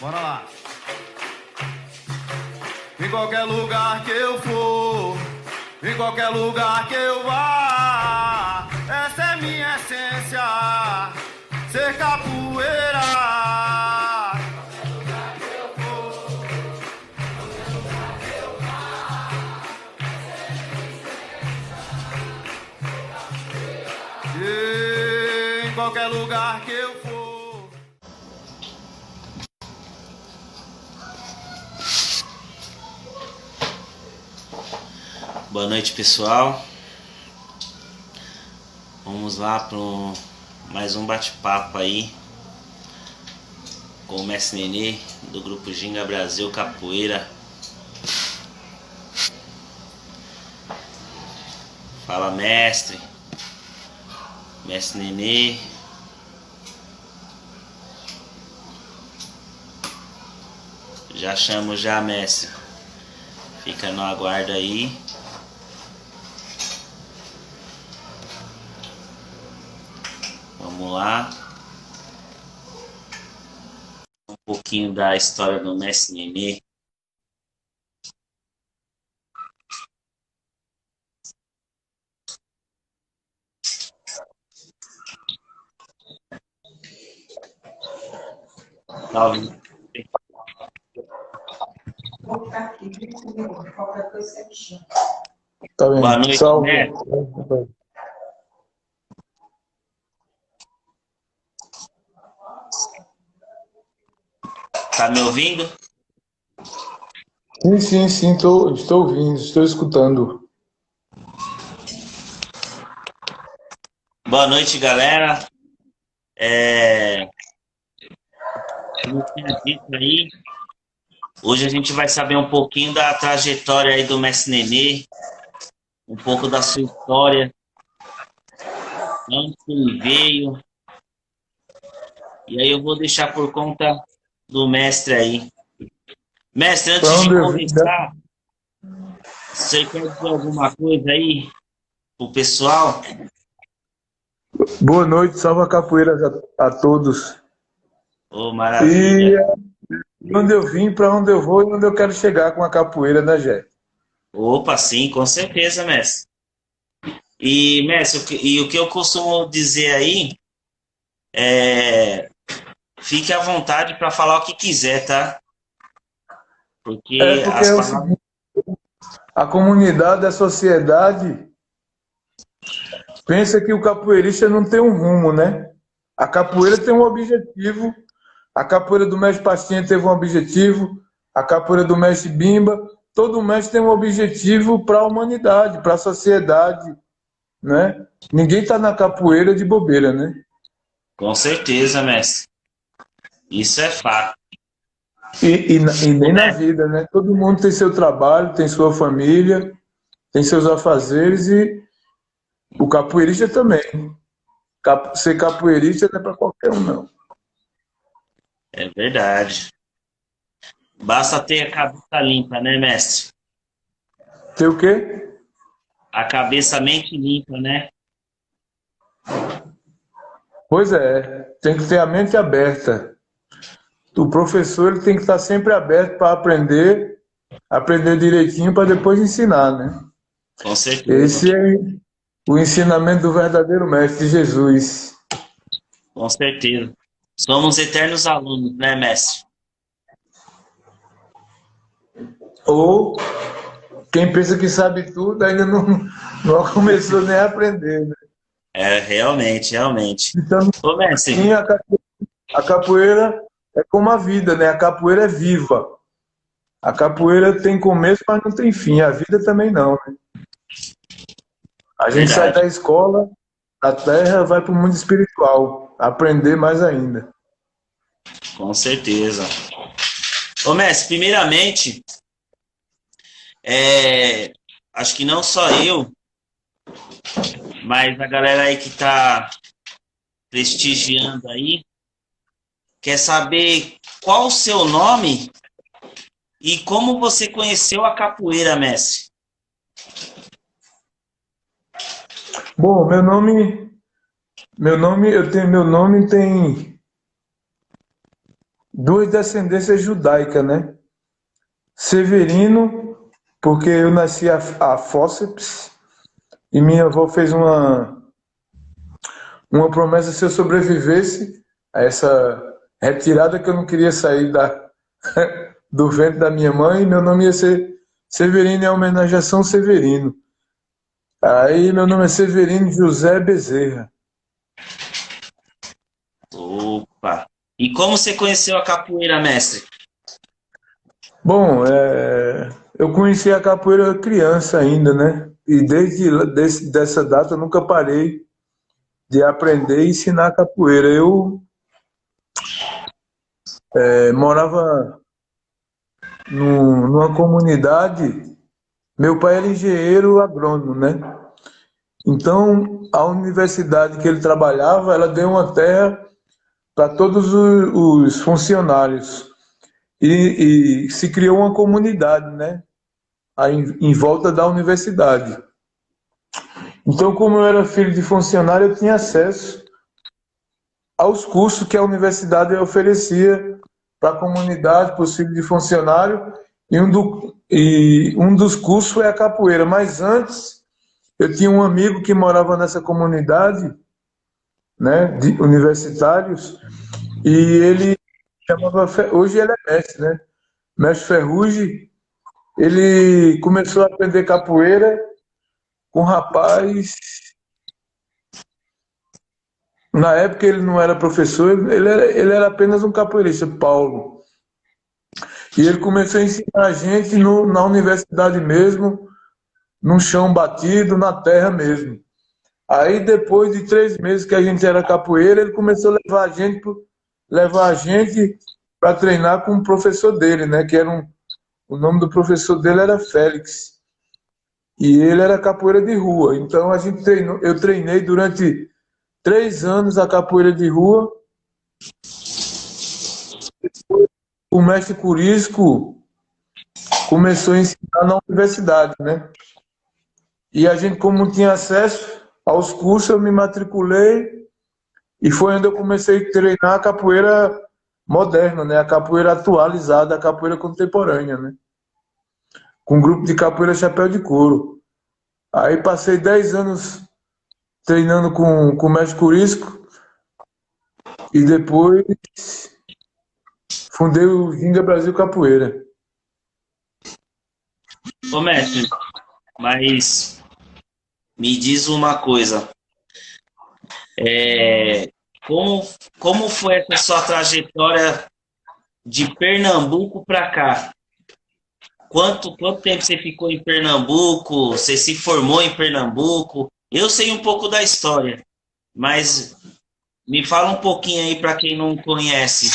Bora lá. Em qualquer lugar que eu for, em qualquer lugar que eu vá, essa é minha essência, ser capoeira. Em qualquer lugar que eu for. Boa noite, pessoal. Vamos lá para mais um bate-papo aí com o Mestre Nenê do grupo Ginga Brasil Capoeira. Fala, mestre. Mestre Nenê. Já chamo já, mestre. Fica no aguardo aí. Vamos lá. Um pouquinho da história do Mestre Nenê. Salve. Tá bem. Boa noite, Salve. mestre. Tá me ouvindo? Sim, estou ouvindo, estou escutando. Boa noite, galera. Como eu tinha dito aí, hoje a gente vai saber um pouquinho da trajetória aí do Mestre Nenê, um pouco da sua história, onde ele veio. E aí eu vou deixar por conta do mestre aí. Mestre, antes Pra de onde eu vim, né? começar, você quer dizer alguma coisa aí pro pessoal? Boa noite, salve a capoeira a todos. Ô, E maravilha. onde eu vim, para onde eu vou e onde eu quero chegar com a capoeira, né, Jé? Opa, sim, com certeza, mestre. E, mestre, o que eu costumo dizer aí é fique à vontade para falar o que quiser, tá? É Porque porque as é o palavras. seguinte, a comunidade, a sociedade, pensa que o capoeirista não tem um rumo, né? A capoeira tem um objetivo, a capoeira do mestre Pastinha teve um objetivo, a capoeira do mestre Bimba, todo mestre tem um objetivo para a humanidade, para a sociedade, né? Ninguém está na capoeira de bobeira, né? Com certeza, mestre. Isso é fato. E Ô, nem na mestre, vida, né? Todo mundo tem seu trabalho, tem sua família, tem seus afazeres e o capoeirista também. Ser capoeirista não é para qualquer um, não. é verdade. Basta ter a cabeça limpa, né, mestre? Tem o quê? A cabeça, mente limpa, né? Pois é, tem que ter a mente aberta. O professor ele tem que estar sempre aberto para aprender, aprender direitinho para depois ensinar, né? Com certeza. Esse é o ensinamento do verdadeiro mestre Jesus. Com certeza. Somos eternos alunos, né, mestre? Ou quem pensa que sabe tudo ainda não começou nem a aprender, né? É, realmente, realmente. Então, Ô, mestre, sim, a capoeira é como a vida, né? A capoeira é viva. A capoeira tem começo, mas não tem fim. A vida também não, né? A gente sai verdade, da escola, da terra, vai para o mundo espiritual, aprender mais ainda. com certeza. Ô, mestre, primeiramente, é, acho que não só eu, mas a galera aí que tá prestigiando aí, quer saber qual o seu nome e como você conheceu a capoeira, mestre. Bom, meu nome tem duas descendências judaicas, né? Severino, porque eu nasci a fórceps e minha avó fez uma promessa se eu sobrevivesse a essa retirada que eu não queria sair do ventre da minha mãe, meu nome ia ser Severino em homenagem a São Severino. Aí meu nome é Severino José Bezerra. Opa! E como você conheceu a capoeira, mestre? Bom, eu conheci a capoeira criança ainda, né? E dessa data eu nunca parei de aprender e ensinar capoeira. Eu morava numa comunidade, meu pai era engenheiro agrônomo, né? Então, a universidade que ele trabalhava, ela deu uma terra para todos os funcionários. E se criou uma comunidade, né? Aí, em volta da universidade. Então, como eu era filho de funcionário, eu tinha acesso aos cursos que a universidade oferecia para a comunidade, para os filhos de funcionário, e um dos cursos é a capoeira. Mas antes, eu tinha um amigo que morava nessa comunidade, né, de universitários, e ele chamava, hoje ele é mestre, né? Mestre Ferrugem. Ele começou a aprender capoeira com um rapaz. Na época ele não era professor, ele era apenas um capoeirista, Paulo. E ele começou a ensinar a gente na universidade mesmo, no chão batido, na terra mesmo. Aí depois de 3 meses que a gente era capoeira, ele começou a levar a gente para treinar com o professor dele, né? Que era o nome do professor dele era Félix. E ele era capoeira de rua. Então eu treinei durante 3 anos a capoeira de rua. O mestre Curisco começou a ensinar na universidade, né? E a gente, como não tinha acesso aos cursos, eu me matriculei e foi onde eu comecei a treinar a capoeira moderna, né? A capoeira atualizada, a capoeira contemporânea, né? Com um grupo de capoeira Chapéu de Couro. Aí passei 10 anos treinando com o mestre Curisco e depois fundei o Ginga Brasil Capoeira. Ô, mestre, mas me diz uma coisa. Como foi essa sua trajetória de Pernambuco para cá? Quanto tempo você ficou em Pernambuco? Você se formou em Pernambuco? Eu sei um pouco da história, mas me fala um pouquinho aí para quem não conhece.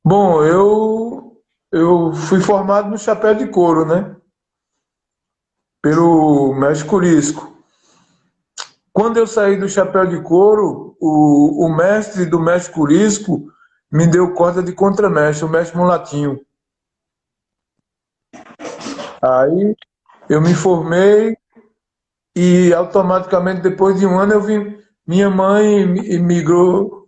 Bom, eu fui formado no Chapéu de Couro, né? Pelo mestre Curisco. Quando eu saí do Chapéu de Couro, o mestre do mestre Curisco me deu corda de contramestre, o mestre Mulatinho. Aí eu me formei e automaticamente depois de um ano eu vim. Minha mãe imigrou,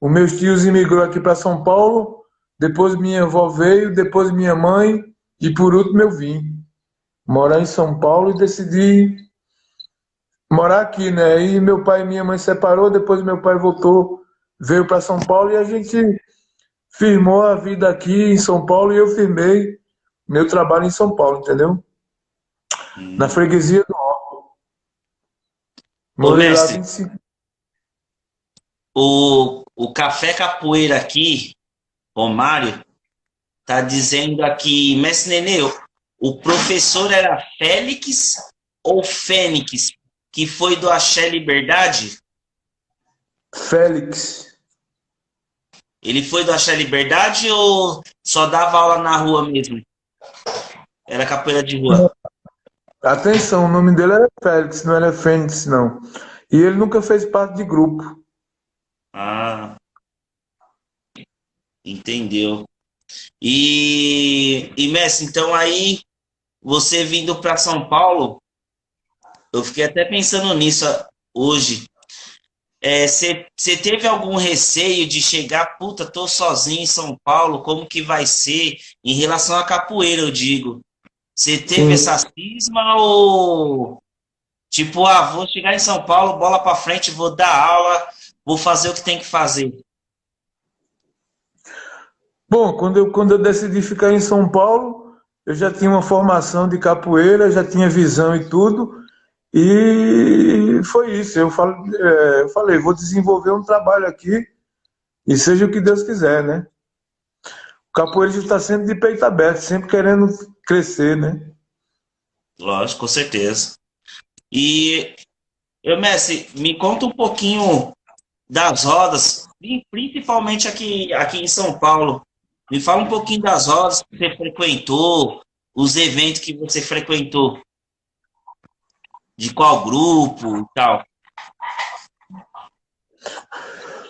os meus tios imigrou aqui para São Paulo, depois minha avó veio, depois minha mãe e por último eu vim morar em São Paulo e decidi morar aqui, né? E meu pai e minha mãe separou, depois meu pai voltou, veio para São Paulo e a gente firmou a vida aqui em São Paulo e eu firmei meu trabalho em São Paulo, entendeu? Na freguesia do Ó. Morei lá mestre, 25. o Café Capoeira aqui, o Mário, tá dizendo aqui, mestre Nenê, o professor era Félix ou Fênix, que foi do Axé Liberdade? Félix. Ele foi do Axé Liberdade ou só dava aula na rua mesmo? Era capoeira de rua. Atenção, o nome dele era Félix, não era Fênix, não. E ele nunca fez parte de grupo. Ah, entendeu. E mestre, então aí, você vindo para São Paulo, eu fiquei até pensando nisso hoje. Você teve algum receio de chegar, puta, tô sozinho em São Paulo, como que vai ser? Em relação à capoeira, eu digo. Você teve Sim. essa cisma ou tipo, vou chegar em São Paulo, bola pra frente, vou dar aula, vou fazer o que tem que fazer? Bom, quando eu decidi ficar em São Paulo, eu já tinha uma formação de capoeira, já tinha visão e tudo, e foi isso. Eu falei, vou desenvolver um trabalho aqui, e seja o que Deus quiser, né? O capoeira está sempre de peito aberto, sempre querendo crescer, né? Lógico, com certeza. E, Messi, me conta um pouquinho das rodas, principalmente aqui em São Paulo. Me fala um pouquinho das rodas que você frequentou, os eventos que você frequentou, de qual grupo e tal.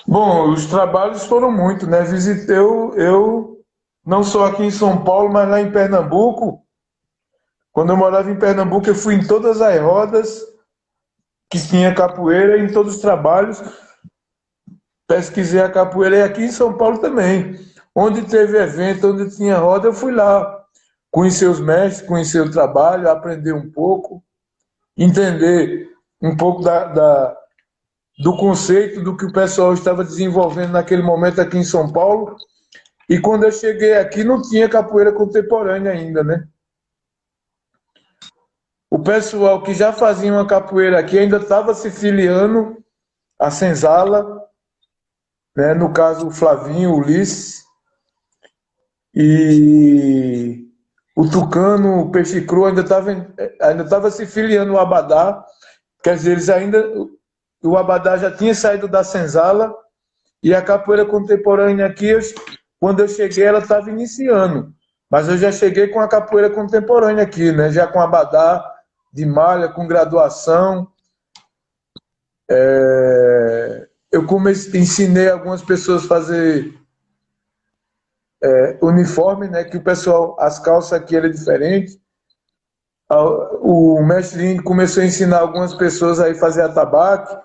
Bom, os trabalhos foram muito, né? Visitei eu não só aqui em São Paulo, mas lá em Pernambuco. Quando eu morava em Pernambuco, eu fui em todas as rodas que tinha capoeira, em todos os trabalhos. Pesquisei a capoeira e aqui em São Paulo também. Onde teve evento, onde tinha roda, eu fui lá. Conhecer os mestres, conhecer o trabalho, aprender um pouco, entender um pouco do conceito do que o pessoal estava desenvolvendo naquele momento aqui em São Paulo. E quando eu cheguei aqui, não tinha capoeira contemporânea ainda, né? O pessoal que já fazia uma capoeira aqui ainda estava se filiando à senzala, né? No caso, o Flavinho, o Ulisses, e o Tucano, o Peixe Cru ainda tava se filiando ao Abadá. Quer dizer, o Abadá já tinha saído da senzala e a capoeira contemporânea aqui, quando eu cheguei, ela estava iniciando. Mas eu já cheguei com a capoeira contemporânea aqui, né? Já com Abadá de malha, com graduação. Eu ensinei algumas pessoas a fazer uniforme, né? Que o pessoal, as calças aqui eram diferentes. O mestre Lino começou a ensinar algumas pessoas a fazer atabaque.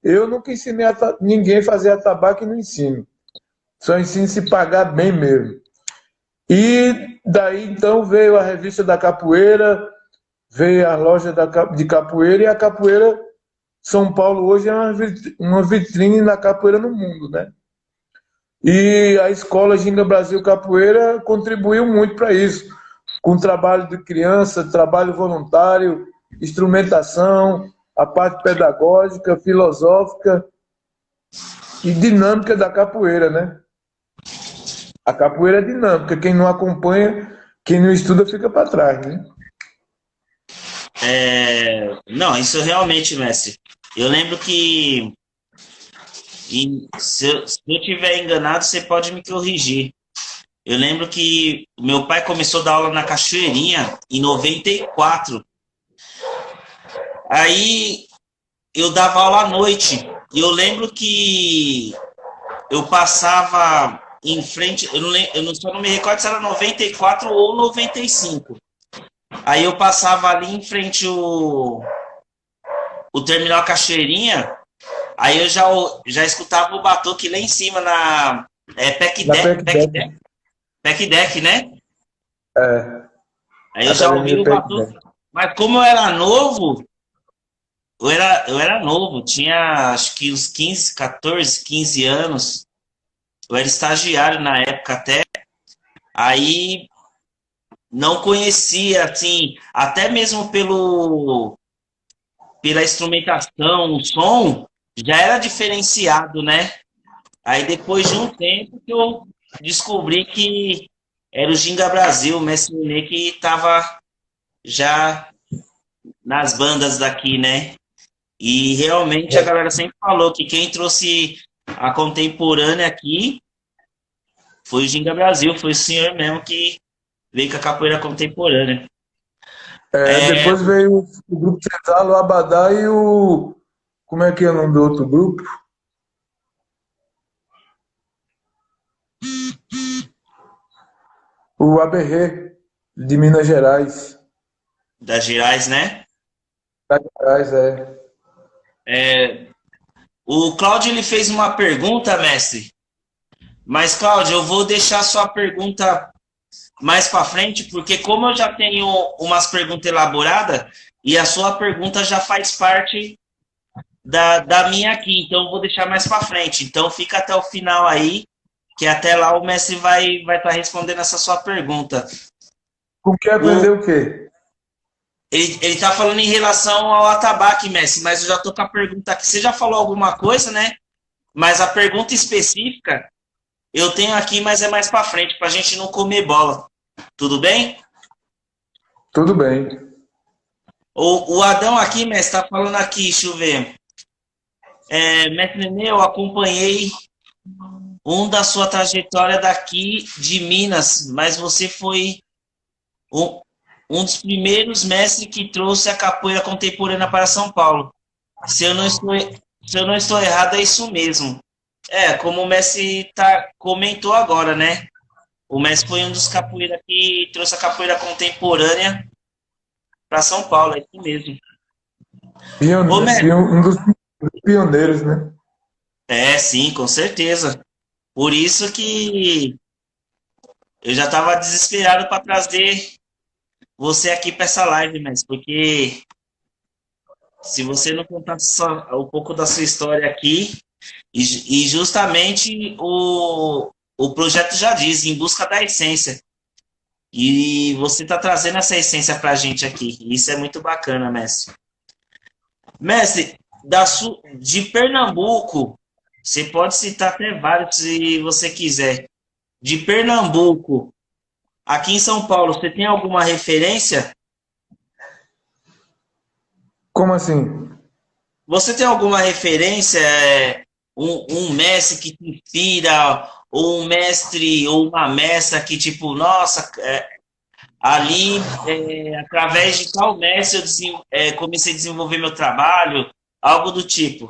Eu nunca ensinei ninguém a fazer atabaque e não ensino. Só ensino se pagar bem mesmo. E daí então veio a revista da capoeira, veio a loja de capoeira, e a capoeira São Paulo hoje é uma vitrine da capoeira no mundo, né? E a escola Ginga Brasil Capoeira contribuiu muito para isso, com trabalho de criança, trabalho voluntário, instrumentação, a parte pedagógica, filosófica e dinâmica da capoeira, né? A capoeira é dinâmica, quem não acompanha, quem não estuda fica para trás, né? Não, isso realmente, mestre. Eu lembro que, se eu tiver enganado, você pode me corrigir. Eu lembro que meu pai começou a dar aula na Cachoeirinha em 94. Aí eu dava aula à noite. E eu lembro que eu passava em frente, só não me recordo se era 94 ou 95. Aí eu passava ali em frente o terminal Cachoeirinha, aí eu já escutava o batuque lá em cima na Pack Na Deck, Pack PEC Deck, Pack Deck, né? é, Aí eu já ouvi Academia o PEC batuque. Mas como eu era novo, eu era novo, tinha acho que uns 15, 14, 15 anos. Eu era estagiário na época até. Aí não conhecia, assim, até mesmo pela instrumentação, o som, já era diferenciado, né? Aí depois de um tempo que eu descobri que era o Ginga Brasil, o Mestre Nenê, que estava já nas bandas daqui, né? E realmente a galera sempre falou que quem trouxe a contemporânea aqui foi o Ginga Brasil, foi o senhor mesmo que veio com a capoeira contemporânea. Depois veio o grupo Senzala, o Abadá e o. Como é que é o nome do outro grupo? O Aberrê, de Minas Gerais. Das Gerais, né? Minas Gerais, é. O Cláudio ele fez uma pergunta, mestre. Mas, Cláudio, eu vou deixar sua pergunta mais para frente, porque como eu já tenho umas perguntas elaboradas, e a sua pergunta já faz parte da minha aqui, então eu vou deixar mais para frente. Então fica até o final aí, que até lá o mestre vai estar respondendo essa sua pergunta. Com que aprender o quê? Ele tá falando em relação ao atabaque, mestre, mas eu já tô com a pergunta aqui. Você já falou alguma coisa, né? Mas a pergunta específica eu tenho aqui, mas é mais para frente, para a gente não comer bola. Tudo bem? Tudo bem. O Adão aqui, mestre, está falando aqui, deixa eu ver. Mestre Nenê, eu acompanhei da sua trajetória daqui de Minas, mas você foi um dos primeiros mestres que trouxe a capoeira contemporânea para São Paulo. Se eu não estou errado, é isso mesmo. Como o mestre comentou agora, né? O mestre foi um dos capoeiras que trouxe a capoeira contemporânea para São Paulo, é isso mesmo. Um dos pioneiros, né? Sim, com certeza. Por isso que eu já estava desesperado para trazer você aqui para essa live, mestre, porque se você não contar só um pouco da sua história aqui, e justamente o projeto já diz, em busca da essência. E você está trazendo essa essência para a gente aqui. Isso é muito bacana, mestre. Mestre, de Pernambuco, você pode citar até vários se você quiser. De Pernambuco, aqui em São Paulo, você tem alguma referência? Como assim? Você tem alguma referência, um mestre que te inspira, ou um mestre ou uma mestra que, tipo, nossa, ali, através de tal mestre, eu comecei a desenvolver meu trabalho, algo do tipo?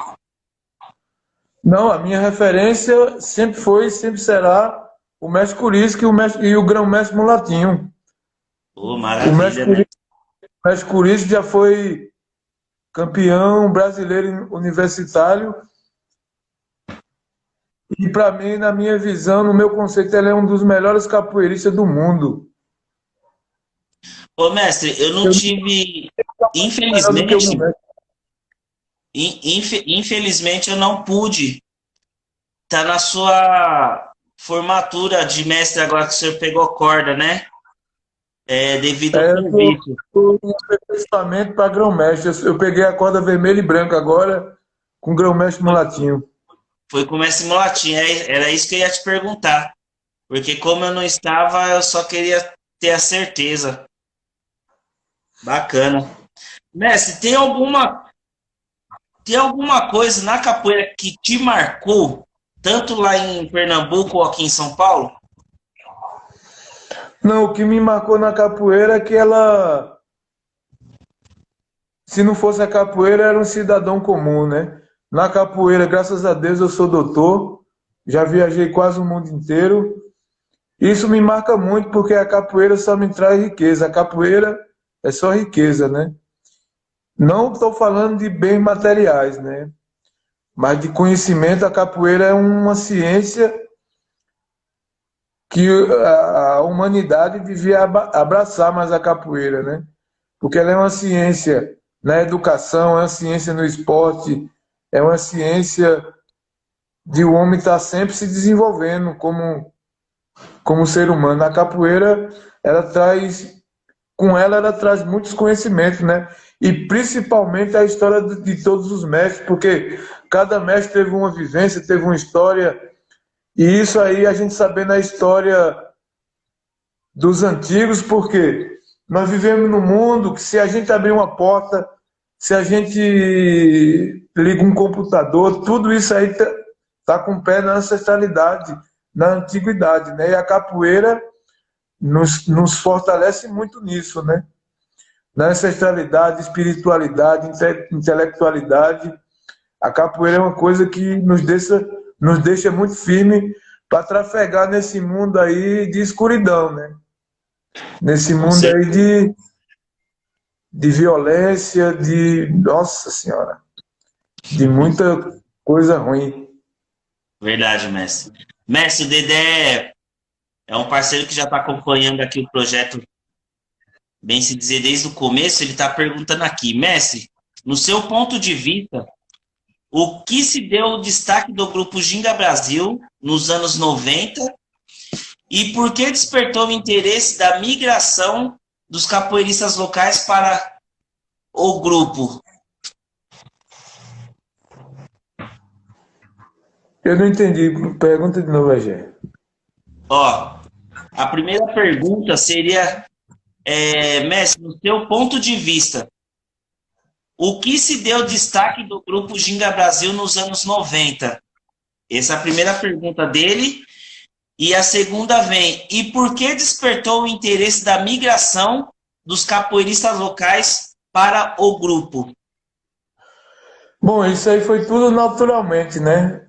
Não, a minha referência sempre foi, sempre será o mestre Curisco e o grão-mestre Mulatinho. Maravilha, né? O mestre Curisco já foi campeão brasileiro universitário. E para mim, na minha visão, no meu conceito, ele é um dos melhores capoeiristas do mundo. Ô, mestre, eu não tive... Infelizmente, eu não pude estar na sua formatura de mestre agora que o senhor pegou corda, né? Devido ao convite. Eu estou em aperfeiçoamento para grão-mestre. Eu peguei a corda vermelha e branca agora com grão-mestre Mulatinho. Foi com o mestre Mulatinho, era isso que eu ia te perguntar. Porque como eu não estava, eu só queria ter a certeza. Bacana. Mestre, tem alguma coisa na capoeira que te marcou, tanto lá em Pernambuco ou aqui em São Paulo? Não, o que me marcou na capoeira é que ela, se não fosse a capoeira, era um cidadão comum, né? Na capoeira, graças a Deus, eu sou doutor, já viajei quase o mundo inteiro. Isso me marca muito porque a capoeira só me traz riqueza. A capoeira é só riqueza, né? Não estou falando de bens materiais, né? Mas de conhecimento. A capoeira é uma ciência que a humanidade devia abraçar mais a capoeira, né? Porque ela é uma ciência na educação, é uma ciência no esporte, é uma ciência de o homem estar sempre se desenvolvendo como ser humano. A capoeira, ela traz muitos conhecimentos, né? E principalmente a história de todos os mestres, porque cada mestre teve uma vivência, teve uma história, e isso aí a gente sabendo a história dos antigos, porque nós vivemos num mundo que se a gente abrir uma porta, se a gente liga um computador, tudo isso aí tá com o pé na ancestralidade, na antiguidade, né? E a capoeira nos fortalece muito nisso, né? Na ancestralidade, espiritualidade, intelectualidade. A capoeira é uma coisa que nos deixa muito firme para trafegar nesse mundo aí de escuridão, né? Nesse mundo aí de violência, Nossa Senhora, de muita coisa ruim. Verdade, mestre. Mestre, o Dedé é um parceiro que já está acompanhando aqui o projeto, bem se dizer, desde o começo. Ele está perguntando aqui, mestre, no seu ponto de vista, o que se deu o destaque do grupo Ginga Brasil nos anos 90 e por que despertou o interesse da migração dos capoeiristas locais para o grupo? Eu não entendi. Pergunta de novo, Egé. Ó, a primeira pergunta seria, mestre, no seu ponto de vista, o que se deu destaque do grupo Ginga Brasil nos anos 90? Essa é a primeira pergunta dele. E a segunda vem, e por que despertou o interesse da migração dos capoeiristas locais para o grupo? Bom, isso aí foi tudo naturalmente, né?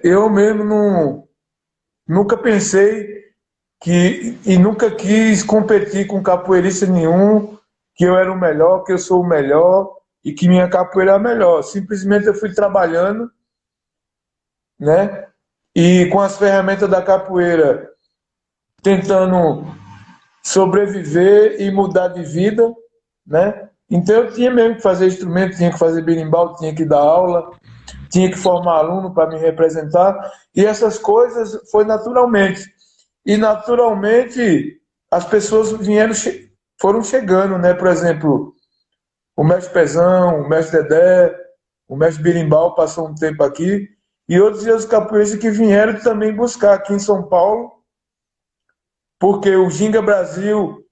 Eu mesmo nunca pensei e nunca quis competir com capoeirista nenhum, que eu era o melhor, que eu sou o melhor e que minha capoeira é a melhor. Simplesmente eu fui trabalhando, né? E com as ferramentas da capoeira, tentando sobreviver e mudar de vida, né? Então eu tinha mesmo que fazer instrumento, tinha que fazer berimbau, tinha que dar aula, tinha que formar aluno para me representar, e essas coisas foi naturalmente. E naturalmente as pessoas foram chegando, né? Por exemplo, o mestre Pezão, o mestre Dedé, o mestre Berimbau passou um tempo aqui, e outros capoeiristas que vieram também buscar aqui em São Paulo, porque o Ginga Brasil,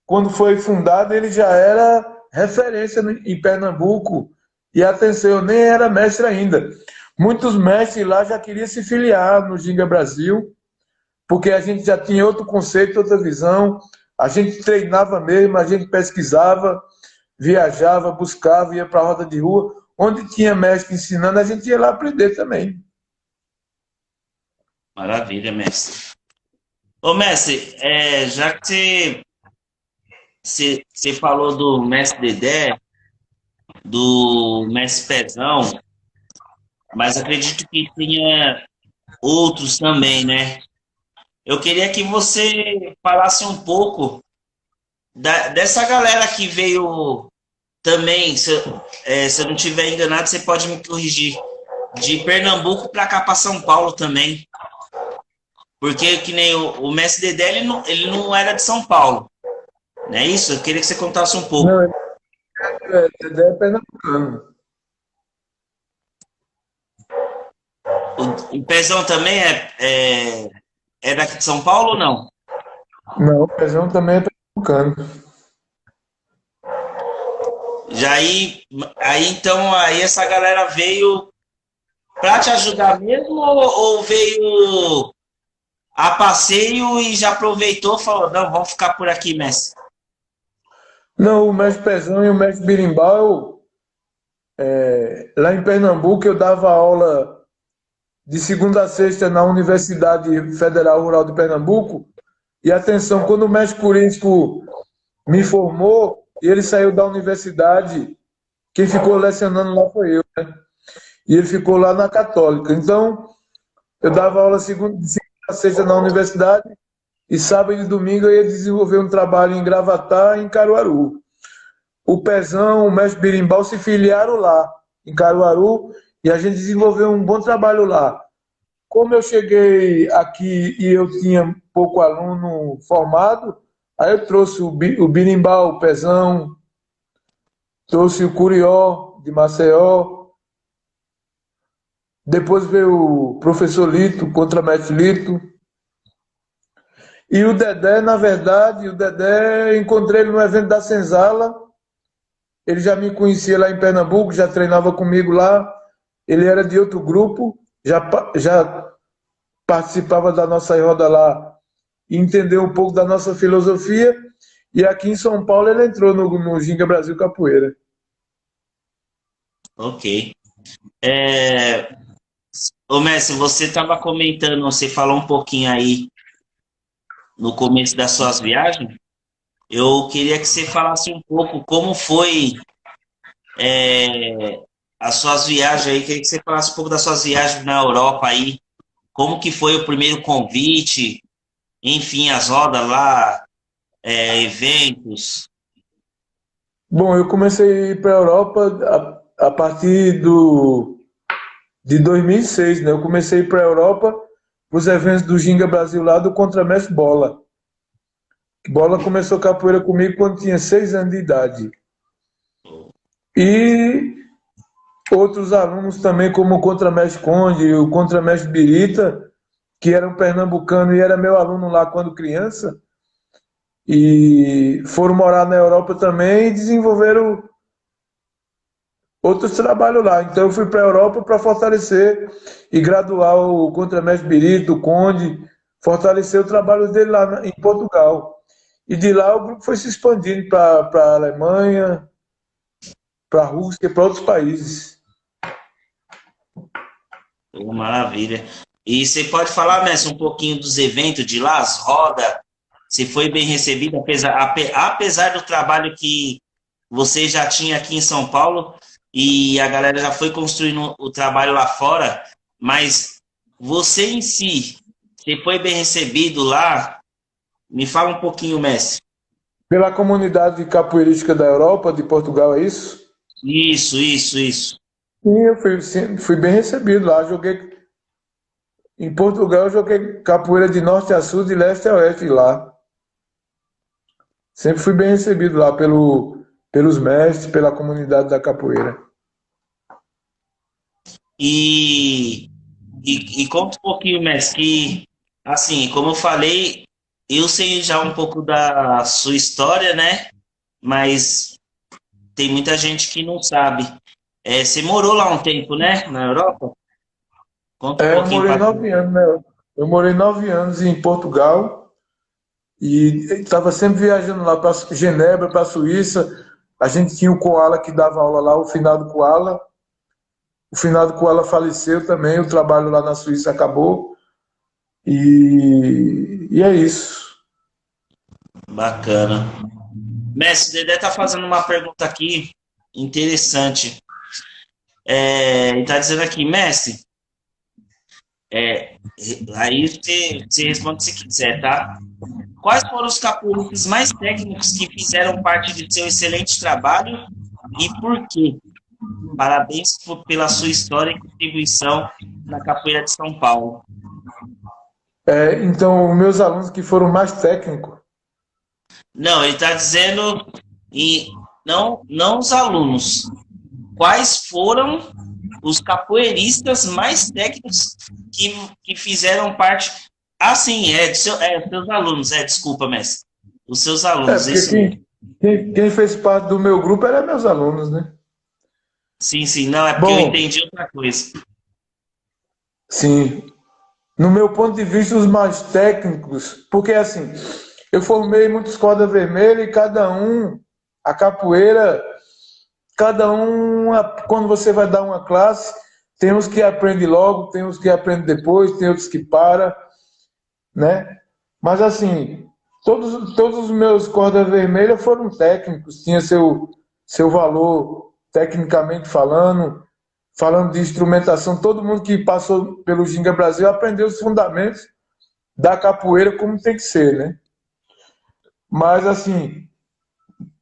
quando foi fundado, ele já era referência em Pernambuco, e atenção, eu nem era mestre ainda. Muitos mestres lá já queriam se filiar no Ginga Brasil, porque a gente já tinha outro conceito, outra visão, a gente treinava mesmo, a gente pesquisava, viajava, buscava, ia para a roda de rua, onde tinha mestre ensinando, a gente ia lá aprender também. Maravilha, mestre. Ô, mestre, já que você falou do mestre Dedé, do mestre Pezão, mas acredito que tinha outros também, né? Eu queria que você falasse um pouco dessa galera que veio também, se eu não estiver enganado, você pode me corrigir, de Pernambuco para cá, para São Paulo também. Porque que nem o mestre Dedé, ele não era de São Paulo. Não é isso? Eu queria que você contasse um pouco. Não, Dedé é pernambucano. O Pezão também é daqui de São Paulo ou não? Não, o Pezão também é pernambucano. Já aí essa galera veio para te ajudar mesmo ou veio a passeio e já aproveitou e falou, não, vamos ficar por aqui, mestre? Não, o mestre Pezão e o mestre Birimbau, lá em Pernambuco, eu dava aula de segunda a sexta na Universidade Federal Rural de Pernambuco. E atenção, quando o mestre Purínsco me formou, e ele saiu da universidade, quem ficou lecionando lá foi eu, né? E ele ficou lá na Católica. Então, eu dava aula de segunda a sexta na universidade, e sábado e domingo eu ia desenvolver um trabalho em Gravatá e em Caruaru. O Pezão, o mestre Birimbau se filiaram lá, em Caruaru, e a gente desenvolveu um bom trabalho lá. Como eu cheguei aqui e eu tinha pouco aluno formado, aí eu trouxe o Birimbau, o Pezão, trouxe o Curió, de Maceió. Depois veio o professor Lito, contramestre Lito. E o Dedé, na verdade, encontrei ele no evento da Senzala. Ele já me conhecia lá em Pernambuco, já treinava comigo lá. Ele era de outro grupo, já participava da nossa roda lá e entendeu um pouco da nossa filosofia. E aqui em São Paulo ele entrou no Ginga Brasil Capoeira. Ok. Ô, mestre, você estava comentando, você falou um pouquinho aí no começo das suas viagens. Eu queria que você falasse um pouco como foi as suas viagens aí, queria que você falasse um pouco das suas viagens na Europa aí, como que foi o primeiro convite, enfim, as rodas lá, eventos. Bom, eu comecei a ir para a Europa a partir de 2006, né? Eu comecei a ir para a Europa para os eventos do Ginga Brasil lá do Contramestre Bola. Bola começou capoeira comigo quando tinha 6 anos de idade. E outros alunos também, como o Contramestre Conde e o Contramestre Birita, que eram pernambucano e era meu aluno lá quando criança, e foram morar na Europa também e desenvolveram outros trabalhos lá. Então eu fui para a Europa para fortalecer e graduar o Contramestre Birita, o Conde, fortalecer o trabalho dele lá em Portugal. E de lá o grupo foi se expandindo para a Alemanha, para a Rússia e para outros países. Pô, maravilha. E você pode falar, Messi, um pouquinho dos eventos de lá, as rodas, se foi bem recebido, apesar do trabalho que você já tinha aqui em São Paulo e a galera já foi construindo o trabalho lá fora, mas você em si, você foi bem recebido lá? Me fala um pouquinho, Messi. Pela comunidade capoeirística da Europa, de Portugal, é isso? Isso. Sim, fui bem recebido lá. Joguei em Portugal, eu joguei capoeira de norte a sul, de leste a oeste lá. Sempre fui bem recebido lá pelos mestres, pela comunidade da capoeira. E conta um pouquinho, Messi, que, assim, como eu falei, eu sei já um pouco da sua história, né? Mas tem muita gente que não sabe. Você morou lá um tempo, né? Na Europa? Conta um Eu pouquinho morei para. 9 anos, né? Eu morei 9 anos em Portugal e estava sempre viajando lá para Genebra, para a Suíça. A gente tinha o Koala que dava aula lá, o finado Koala. O finado Koala faleceu também, o trabalho lá na Suíça acabou. E é isso. Bacana. Messi, Dedé tá fazendo uma pergunta aqui interessante. Ele tá dizendo aqui, Messi, é, aí você responde se quiser, tá? Quais foram os capoeiristas mais técnicos que fizeram parte de seu excelente trabalho e por quê? Parabéns pela sua história e contribuição na capoeira de São Paulo. Então, meus alunos que foram mais técnicos. Não, ele está dizendo, e não os alunos. Quais foram os capoeiristas mais técnicos que fizeram parte? Ah, sim, seus alunos, desculpa, mestre. Os seus alunos, Porque isso mesmo. quem fez parte do meu grupo eram meus alunos, né? Sim, não, é porque eu Bom, entendi outra coisa. sim. No meu ponto de vista, os mais técnicos, porque assim, eu formei muitos corda vermelha e a capoeira, quando você vai dar uma classe, tem uns que aprende logo, tem uns que aprende depois, tem outros que para, né? Mas assim, todos os meus corda vermelha foram técnicos, tinha seu valor tecnicamente falando de instrumentação, todo mundo que passou pelo Ginga Brasil aprendeu os fundamentos da capoeira como tem que ser, né? Mas, assim,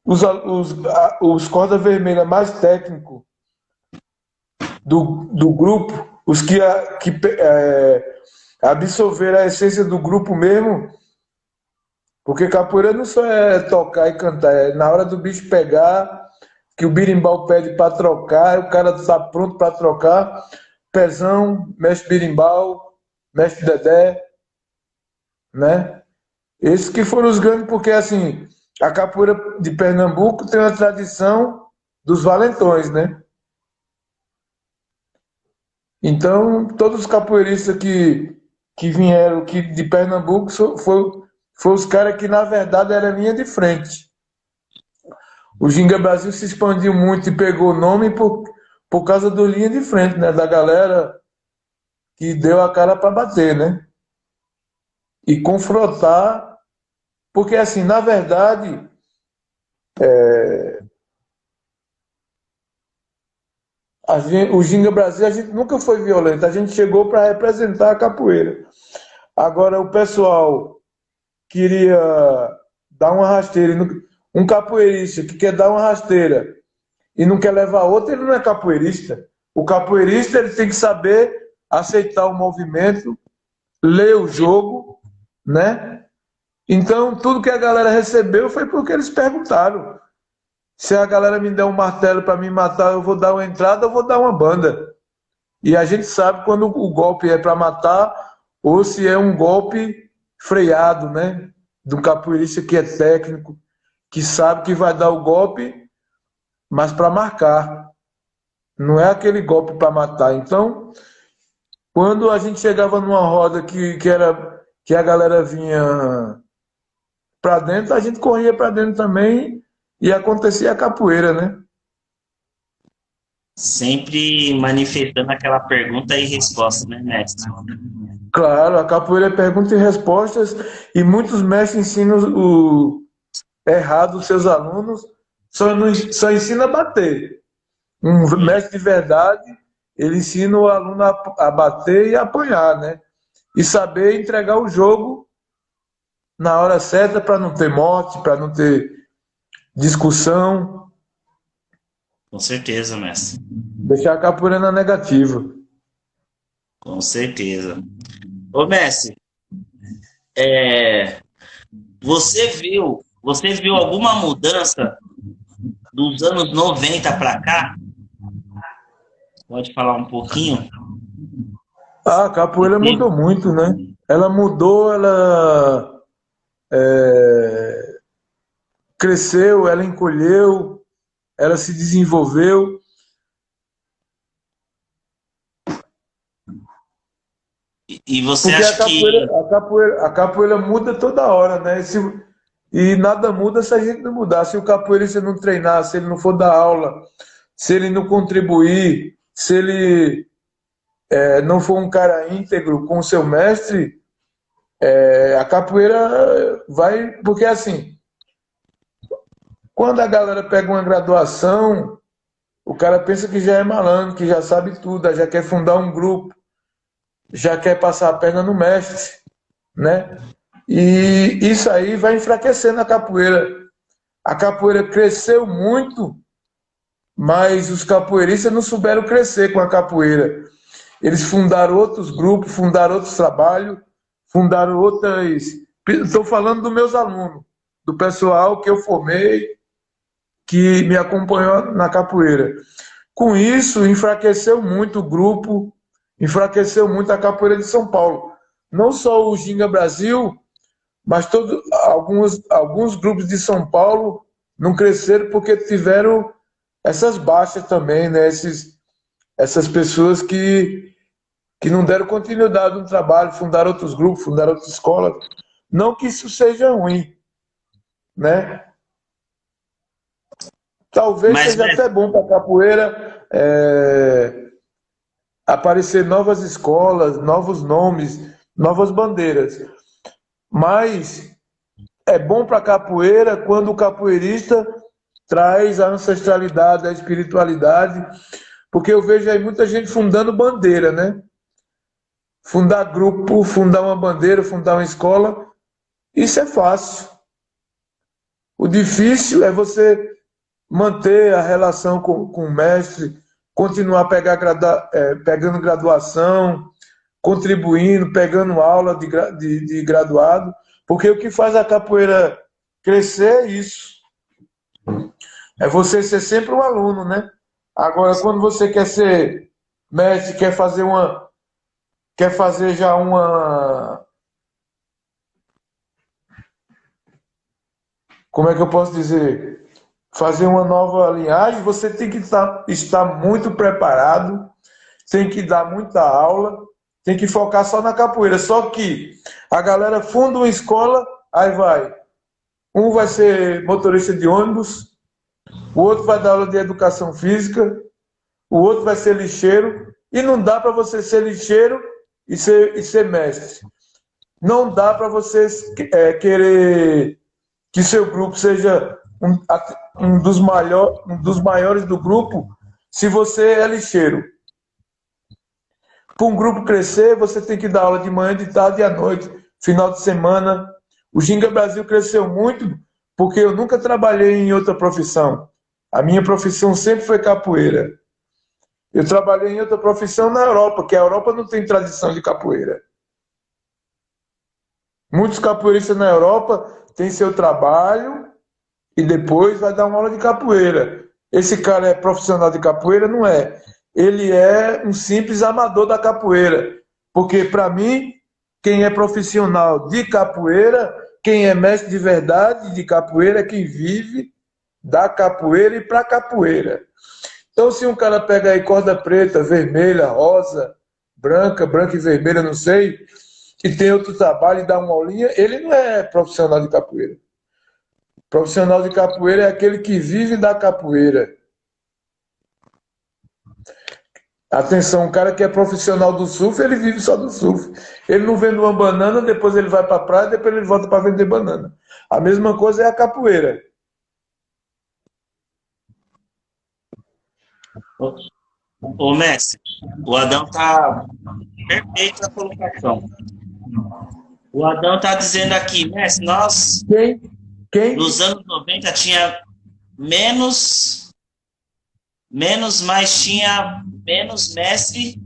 os corda vermelha mais técnicos do grupo, os que absorveram a essência do grupo mesmo, porque capoeira não só é tocar e cantar, é na hora do bicho pegar, que o birimbau pede para trocar, o cara está pronto para trocar. Pezão, mestre birimbau, mestre Dedé, né? Esses que foram os grandes, porque assim, a capoeira de Pernambuco tem uma tradição dos valentões, né? Então, todos os capoeiristas que vieram de Pernambuco foram os caras que, na verdade, eram linha de frente. O Ginga Brasil se expandiu muito e pegou o nome por causa do linha de frente, né? Da galera que deu a cara para bater, né? E confrontar, porque assim, na verdade, O Ginga Brasil, a gente nunca foi violento, a gente chegou para representar a capoeira. Agora, o pessoal queria dar uma rasteira, um capoeirista que quer dar uma rasteira e não quer levar outra, ele não é capoeirista. O capoeirista ele tem que saber aceitar o movimento, ler o jogo, né? Então, tudo que a galera recebeu foi porque eles perguntaram. Se a galera me der um martelo para me matar, eu vou dar uma entrada, eu vou dar uma banda. E a gente sabe quando o golpe é para matar ou se é um golpe freado, né? De um capoeirista que é técnico, que sabe que vai dar o golpe, mas para marcar. Não é aquele golpe para matar. Então, quando a gente chegava numa roda que a galera vinha para dentro, a gente corria para dentro também e acontecia a capoeira, né? Sempre manifestando aquela pergunta e resposta, né, mestre? Claro, a capoeira é pergunta e respostas e muitos mestres ensinam o errado os seus alunos, só ensina a bater. Um mestre de verdade, ele ensina o aluno a bater e a apanhar, né? E saber entregar o jogo na hora certa para não ter morte, para não ter discussão. Com certeza, mestre. Deixar a capoeira na negativa. Com certeza. Ô, mestre, você viu alguma mudança dos anos 90 para cá? Pode falar um pouquinho? A capoeira mudou muito, né? Ela mudou, cresceu, ela encolheu, ela se desenvolveu. E você Porque acha que... a capoeira muda toda hora, né? E nada muda se a gente não mudar. Se o capoeirista não treinar, se ele não for dar aula, se ele não contribuir, se ele não for um cara íntegro com o seu mestre, a capoeira vai... Porque assim, quando a galera pega uma graduação, o cara pensa que já é malandro, que já sabe tudo, já quer fundar um grupo, já quer passar a perna no mestre, né? E isso aí vai enfraquecendo a capoeira. A capoeira cresceu muito, mas os capoeiristas não souberam crescer com a capoeira. Eles fundaram outros grupos, fundaram outros trabalhos, fundaram outras... Estou falando dos meus alunos, do pessoal que eu formei, que me acompanhou na capoeira. Com isso, enfraqueceu muito o grupo, enfraqueceu muito a capoeira de São Paulo. Não só o Ginga Brasil, mas alguns grupos de São Paulo não cresceram porque tiveram essas baixas também, né? Essas pessoas que não deram continuidade no trabalho, fundaram outros grupos, fundaram outras escolas. Não que isso seja ruim, né? Talvez seja até bom para a capoeira aparecer novas escolas, novos nomes, novas bandeiras. Mas é bom para a capoeira quando o capoeirista traz a ancestralidade, a espiritualidade, porque eu vejo aí muita gente fundando bandeira, né? Fundar grupo, fundar uma bandeira, fundar uma escola, isso é fácil. O difícil é você manter a relação com o mestre, continuar pegando graduação, contribuindo, pegando aula de graduado, porque o que faz a capoeira crescer é isso. É você ser sempre um aluno, né? Agora, quando você quer ser mestre, quer fazer já uma... Como é que eu posso dizer? Fazer uma nova linhagem, você tem que estar muito preparado, tem que dar muita aula, tem que focar só na capoeira. Só que a galera funda uma escola, aí vai. Um vai ser motorista de ônibus, o outro vai dar aula de educação física, o outro vai ser lixeiro, e não dá para você ser lixeiro e ser mestre. Não dá para você querer que seu grupo seja um dos maiores do grupo, se você é lixeiro. Para um grupo crescer, você tem que dar aula de manhã, de tarde e à noite, final de semana. O Ginga Brasil cresceu muito porque eu nunca trabalhei em outra profissão. A minha profissão sempre foi capoeira. Eu trabalhei em outra profissão na Europa, que a Europa não tem tradição de capoeira. Muitos capoeiristas na Europa têm seu trabalho e depois vai dar uma aula de capoeira. Esse cara é profissional de capoeira? Não é. Ele é um simples amador da capoeira. Porque, para mim, quem é profissional de capoeira, quem é mestre de verdade de capoeira, é quem vive da capoeira e para capoeira. Então, se um cara pega aí corda preta, vermelha, rosa, branca e vermelha, não sei, e tem outro trabalho e dá uma aulinha, ele não é profissional de capoeira. Profissional de capoeira é aquele que vive da capoeira. Atenção, um cara que é profissional do surf, ele vive só do surf. Ele não vende uma banana, depois ele vai para a praia, depois ele volta para vender banana. A mesma coisa é a capoeira. Ô, mestre, o Adão tá perfeito na colocação. O Adão tá dizendo aqui, mestre, nós, Quem? nos anos 90, tinha menos, mas tinha menos mestre,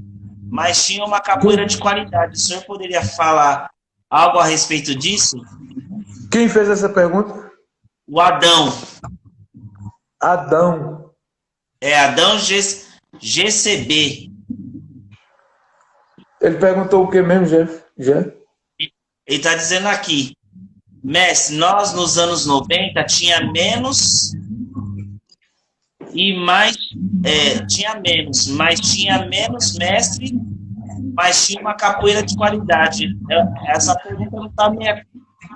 mas tinha uma capoeira de qualidade. O senhor poderia falar algo a respeito disso? Quem fez essa pergunta? O Adão. Adão. É Adão GCB. Ele perguntou o que mesmo, Jeff? Ele está dizendo aqui, mestre, nós nos anos 90 tinha menos e mais, tinha menos, mas tinha menos mestre, mas tinha uma capoeira de qualidade. Essa pergunta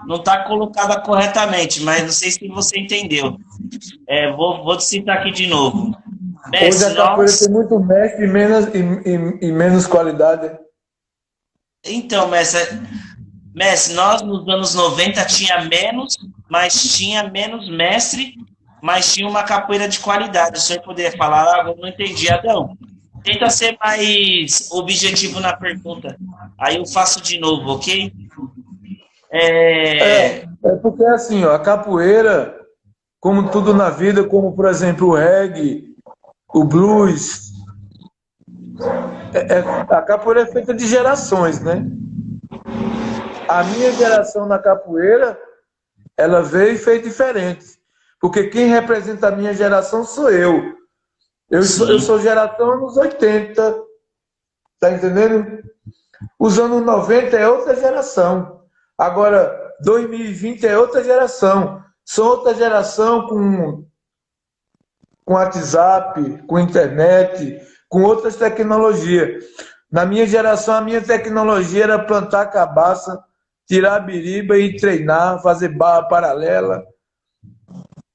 não está colocada corretamente, mas não sei se você entendeu. Vou te citar aqui de novo. Mestre, hoje a capoeira tem muito mestre e menos qualidade. Então, mestre, nós nos anos 90 tinha menos, mas tinha menos mestre, mas tinha uma capoeira de qualidade. O senhor poderia falar? Eu não entendi, Adão. Tenta ser mais objetivo na pergunta. Aí eu faço de novo, ok? É porque assim, ó, a capoeira, como tudo na vida, como por exemplo o reggae, o blues, a capoeira é feita de gerações, né? A minha geração na capoeira, ela veio e fez diferente. Porque quem representa a minha geração sou eu. Eu sou geração anos 80. Tá entendendo? Os anos 90 é outra geração. Agora, 2020 é outra geração. Sou outra geração com WhatsApp, com internet, com outras tecnologias. Na minha geração, a minha tecnologia era plantar cabaça, tirar a biriba e treinar, fazer barra paralela,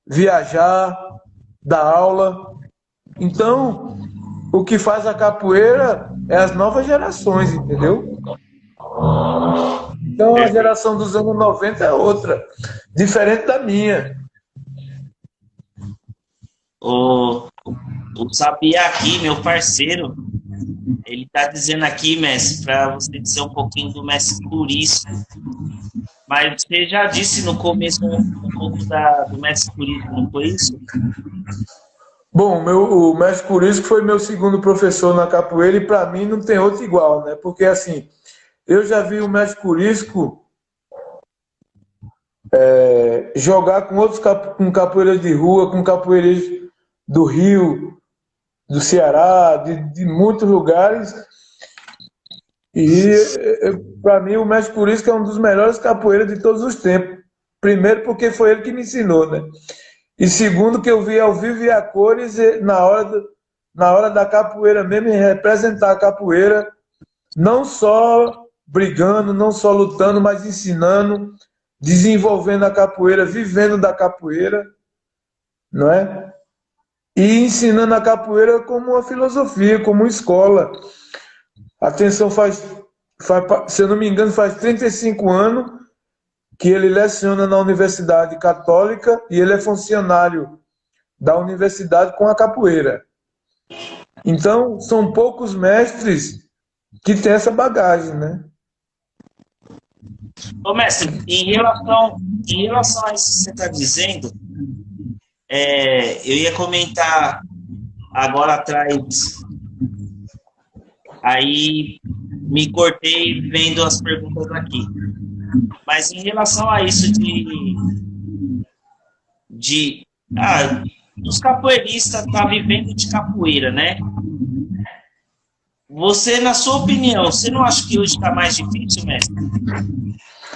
viajar, dar aula. Então, o que faz a capoeira é as novas gerações, entendeu? Então, a geração dos anos 90 é outra, diferente da minha. O Sabiá aqui, meu parceiro, ele está dizendo aqui, mestre, para você dizer um pouquinho do mestre Curisco. Mas você já disse no começo um pouco do mestre Curisco, não foi isso? Bom, o mestre Curisco foi meu segundo professor na capoeira e para mim não tem outro igual, né? Porque assim, eu já vi o mestre Curisco jogar com outros com capoeiras de rua, com capoeiras do Rio, do Ceará, de muitos lugares. E para mim o mestre Curisco é um dos melhores capoeiras de todos os tempos. Primeiro porque foi ele que me ensinou, né? E segundo que eu vi ao vivo e a cores na hora da capoeira mesmo, em representar a capoeira, não só brigando, não só lutando, mas ensinando, desenvolvendo a capoeira, vivendo da capoeira, não é? E ensinando a capoeira como uma filosofia, como uma escola. Atenção, se eu não me engano, faz 35 anos que ele leciona na Universidade Católica e ele é funcionário da universidade com a capoeira. Então, são poucos mestres que têm essa bagagem, né? Ô, mestre, em relação a isso que você está dizendo, eu ia comentar agora atrás, aí me cortei vendo as perguntas aqui. Mas em relação a isso de os capoeiristas tá vivendo de capoeira, né? Você, na sua opinião, você não acha que hoje está mais difícil, mestre? De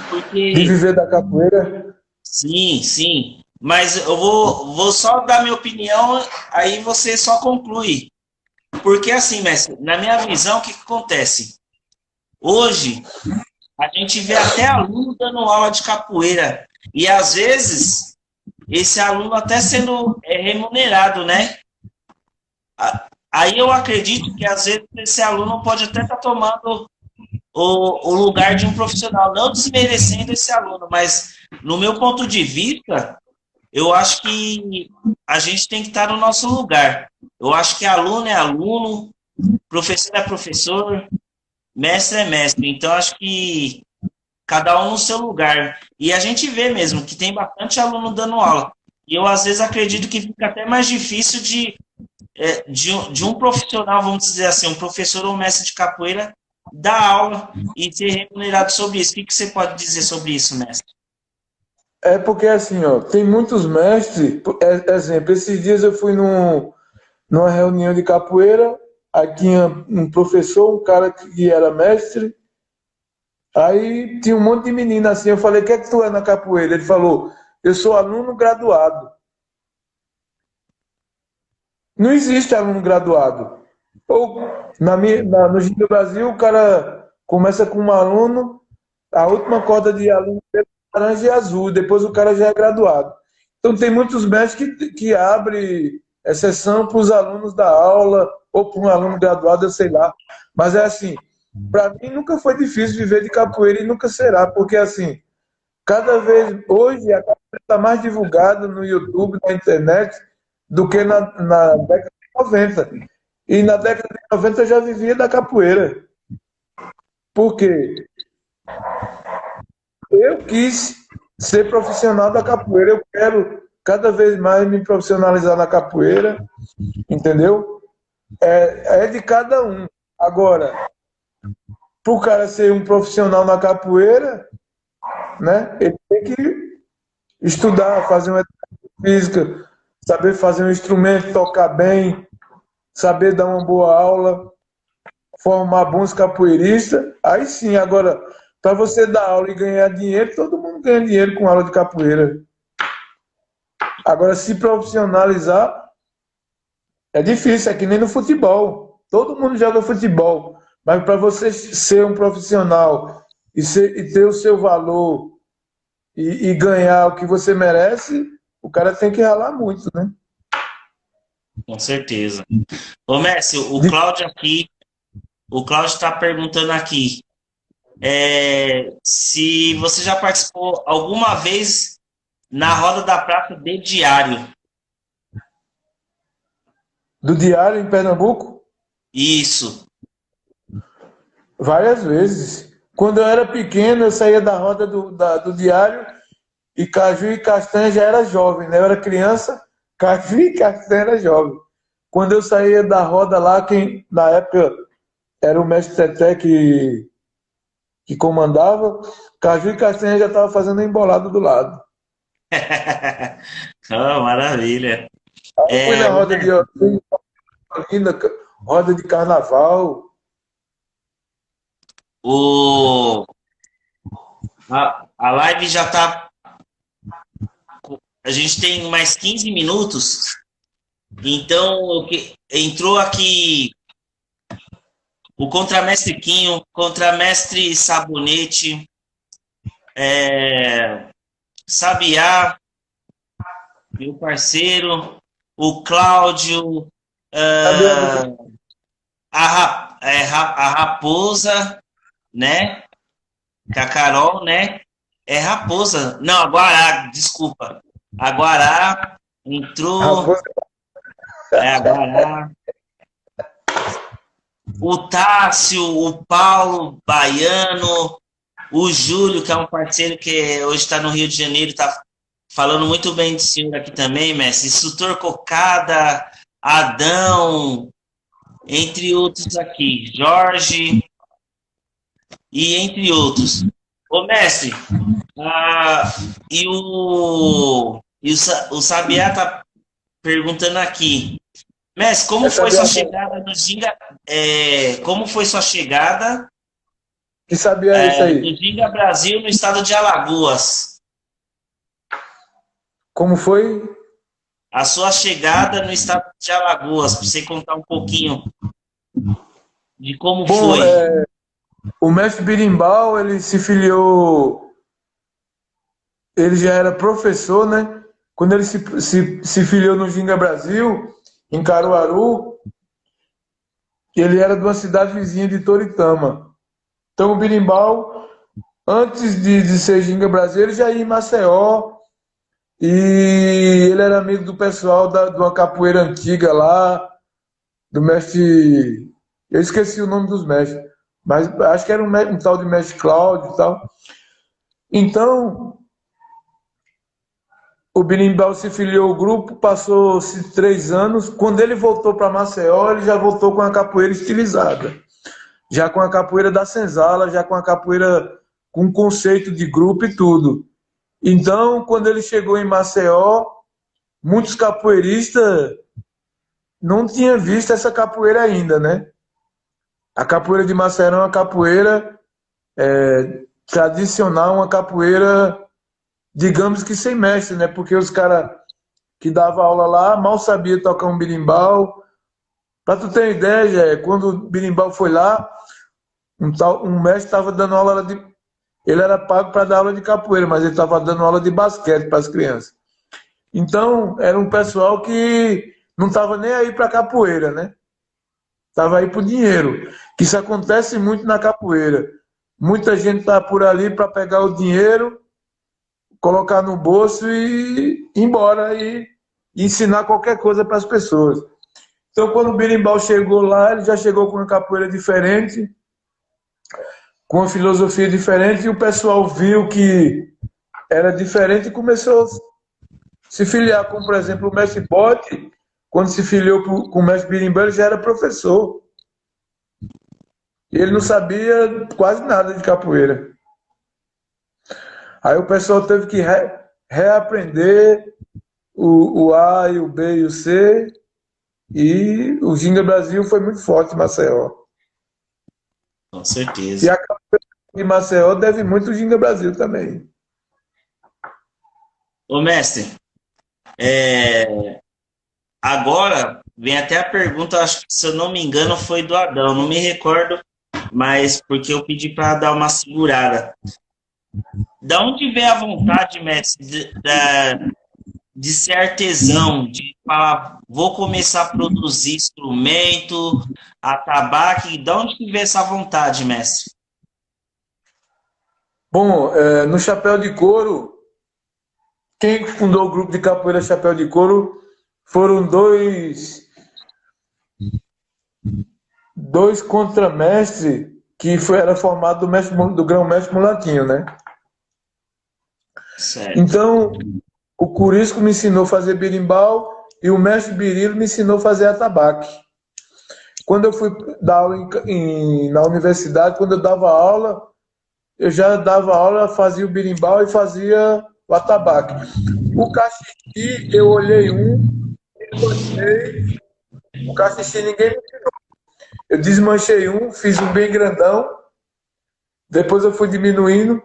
Porque, viver da capoeira. sim, mas eu vou só dar minha opinião, aí você só conclui. Porque assim, mestre, na minha visão, o que acontece? Hoje, a gente vê até aluno dando aula de capoeira, e às vezes, esse aluno até sendo remunerado, né? Aí eu acredito que às vezes esse aluno pode até estar tomando o lugar de um profissional, não desmerecendo esse aluno, mas no meu ponto de vista, eu acho que a gente tem que estar no nosso lugar. Eu acho que aluno é aluno, professor é professor, mestre é mestre. Então, acho que cada um no seu lugar. E a gente vê mesmo que tem bastante aluno dando aula. E eu, às vezes, acredito que fica até mais difícil de um profissional, vamos dizer assim, um professor ou mestre de capoeira, dar aula e ser remunerado sobre isso. O que você pode dizer sobre isso, mestre? É porque assim, ó, tem muitos mestres. Exemplo, esses dias eu fui numa reunião de capoeira, aí tinha um professor, um cara que era mestre, aí tinha um monte de menina assim, eu falei, o que é que tu é na capoeira? Ele falou, eu sou aluno graduado. Não existe aluno graduado. Ou no Giro do Brasil, o cara começa com um aluno, a última corda de aluno é laranja e azul, depois o cara já é graduado. Então tem muitos mestres que abrem exceção para os alunos da aula, ou para um aluno graduado, eu sei lá. Mas é assim, para mim nunca foi difícil viver de capoeira e nunca será, porque assim, cada vez, hoje a capoeira está mais divulgada no YouTube, na internet, do que na década de 90. E na década de 90 eu já vivia da capoeira. Por quê? Eu quis ser profissional da capoeira. Eu quero cada vez mais me profissionalizar na capoeira, entendeu? É de cada um. Agora, para o cara ser um profissional na capoeira, né, ele tem que estudar, fazer uma educação física, saber fazer um instrumento, tocar bem, saber dar uma boa aula, formar bons capoeiristas. Aí sim, agora, para você dar aula e ganhar dinheiro, todo mundo ganha dinheiro com aula de capoeira. Agora, se profissionalizar, é difícil, é que nem no futebol. Todo mundo joga futebol, mas para você ser um profissional e ter o seu valor e ganhar o que você merece, o cara tem que ralar muito, né? Com certeza. Ô, Messi, o Cláudio está perguntando aqui se você já participou alguma vez na Roda da Prata de Diário. Do Diário em Pernambuco? Isso. Várias vezes. Quando eu era pequeno, eu saía da roda do Diário e Caju e Castanha já era jovem, né? Eu era criança, Caju e Castanha era jovem. Quando eu saía da roda lá, quem na época era o mestre Teté que comandava, Caju e Castanha já estava fazendo a embolada do lado. Oh, maravilha. Fui na roda de carnaval. A live já está. A gente tem mais 15 minutos. Então, entrou aqui o contramestre Quinho, contramestre Sabonete, Sabiá, meu parceiro, o Cláudio, a Raposa, né? Que a Carol, né? É Raposa. Não, a Guará, desculpa. A Guará entrou. Raposa. A Guará. o Tássio, o Paulo Baiano, o Júlio, que é um parceiro que hoje está no Rio de Janeiro, está falando muito bem do senhor aqui também, mestre. Instrutor Cocada, Adão, entre outros aqui, Jorge e entre outros. Ô, mestre, o Sabiá está perguntando aqui, mestre, como foi sua chegada no Ginga? Como foi sua chegada? Que Sabiá é isso aí? No Ginga Brasil, no estado de Alagoas. Como foi? A sua chegada no estado de Alagoas, para você contar um pouquinho de como foi. O mestre Birimbau, ele se filiou, ele já era professor, né? Quando ele se filiou no Ginga Brasil, em Caruaru, ele era de uma cidade vizinha de Toritama. Então o Birimbau, antes de ser Ginga Brasil, ele já ia em Maceió, e ele era amigo do pessoal de uma capoeira antiga lá, do mestre... Eu esqueci o nome dos mestres, mas acho que era um tal de mestre Cláudio e tal. Então, o Birimbau se filiou ao grupo, passou-se 3 anos. Quando ele voltou para Maceió, ele já voltou com a capoeira estilizada. Já com a capoeira da senzala, já com a capoeira com conceito de grupo e tudo. Então, quando ele chegou em Maceió, muitos capoeiristas não tinham visto essa capoeira ainda, né? A capoeira de Maceió é uma capoeira tradicional, uma capoeira, digamos que sem mestre, né? Porque os caras que davam aula lá mal sabiam tocar um birimbau. Para tu ter ideia, quando o birimbau foi lá, um mestre estava dando aula de... Ele era pago para dar aula de capoeira, mas ele estava dando aula de basquete para as crianças. Então, era um pessoal que não estava nem aí para capoeira, né? Estava aí por dinheiro. Isso acontece muito na capoeira. Muita gente está por ali para pegar o dinheiro, colocar no bolso e ir embora e ensinar qualquer coisa para as pessoas. Então, quando o birimbau chegou lá, ele já chegou com uma capoeira diferente, com uma filosofia diferente, e o pessoal viu que era diferente e começou a se filiar, como, por exemplo, o mestre Bote, quando se filiou com o mestre Birimbau, ele já era professor. Ele não sabia quase nada de capoeira. Aí o pessoal teve que reaprender o A, e o B e o C, e o Ginga Brasil foi muito forte em Maceió. Com certeza. E a capoeira de Maceió deve muito ao Ginga Brasil também. Ô, mestre, agora vem até a pergunta, acho que, se eu não me engano, foi do Adão, não me recordo, mas porque eu pedi para dar uma segurada. Da onde vem a vontade, mestre, de ser artesão, de falar, vou começar a produzir instrumento, atabaque? Da onde que vem essa vontade, mestre? Bom, no Chapéu de Couro, quem fundou o grupo de capoeira Chapéu de Couro foram dois contramestres que era formado do grão-mestre Mulatinho, né? Certo. Então, o Curisco me ensinou a fazer birimbau e o mestre Birilo me ensinou a fazer atabaque. Quando eu fui dar aula na universidade, quando eu dava aula, eu já dava aula, fazia o birimbau e fazia o atabaque. O cachixi, eu olhei desmanchei. O cachixi ninguém me ensinou. Eu desmanchei fiz um bem grandão, depois eu fui diminuindo,